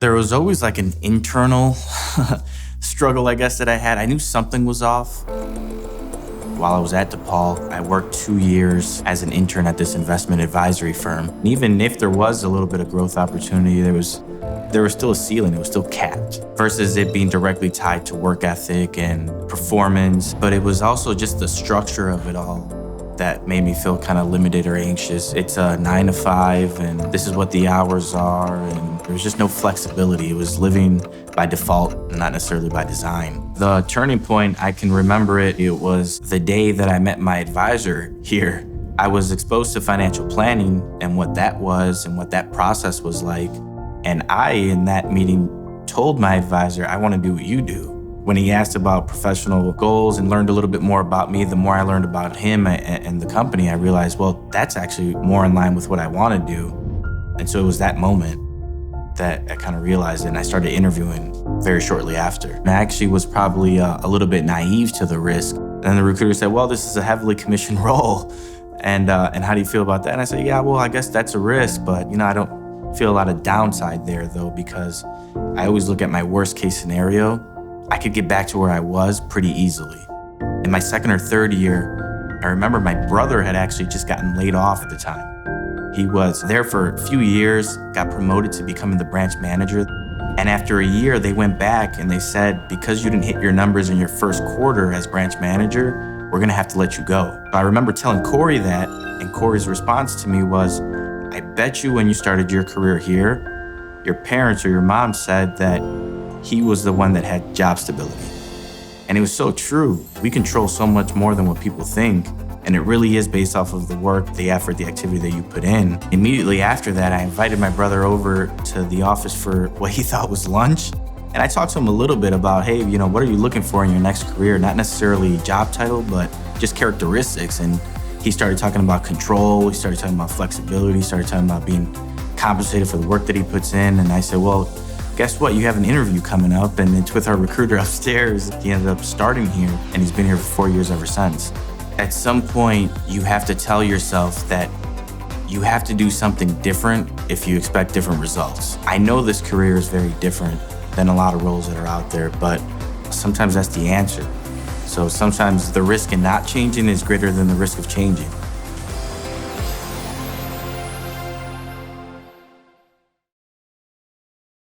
There was always like an internal struggle, I guess, that I had. I knew something was off. While I was at DePaul, I worked 2 years as an intern at this investment advisory firm. And even if there was a little bit of growth opportunity, there was still a ceiling, it was still capped, versus it being directly tied to work ethic and performance. But it was also just the structure of it all that made me feel kind of limited or anxious. It's a 9 to 5, and this is what the hours are, and there was just no flexibility. It was living by default, not necessarily by design. The turning point, I can remember it was the day that I met my advisor here. I was exposed to financial planning and what that was and what that process was like. And I, in that meeting, told my advisor, I want to do what you do. When he asked about professional goals and learned a little bit more about me, the more I learned about him and the company, I realized, well, that's actually more in line with what I want to do. And so it was that moment that I kind of realized it, and I started interviewing very shortly after. And I actually was probably a little bit naive to the risk. And the recruiter said, well, this is a heavily commissioned role. And how do you feel about that? And I said, yeah, well, I guess that's a risk, but I don't feel a lot of downside there though, because I always look at my worst case scenario. I could get back to where I was pretty easily. In my second or third year, I remember my brother had actually just gotten laid off at the time. He was there for a few years, got promoted to becoming the branch manager. And after a year, they went back and they said, because you didn't hit your numbers in your first quarter as branch manager, we're gonna have to let you go. I remember telling Corey that, and Corey's response to me was, I bet you when you started your career here, your parents or your mom said that he was the one that had job stability. And it was so true. We control so much more than what people think. And it really is based off of the work, the effort, the activity that you put in. Immediately after that, I invited my brother over to the office for what he thought was lunch. And I talked to him a little bit about, hey, what are you looking for in your next career? Not necessarily job title, but just characteristics. And he started talking about control. He started talking about flexibility. He started talking about being compensated for the work that he puts in. And I said, well, guess what? You have an interview coming up, and it's with our recruiter upstairs. He ended up starting here, and he's been here for 4 years ever since. At some point, you have to tell yourself that you have to do something different if you expect different results. I know this career is very different than a lot of roles that are out there, but sometimes that's the answer. So sometimes the risk in not changing is greater than the risk of changing.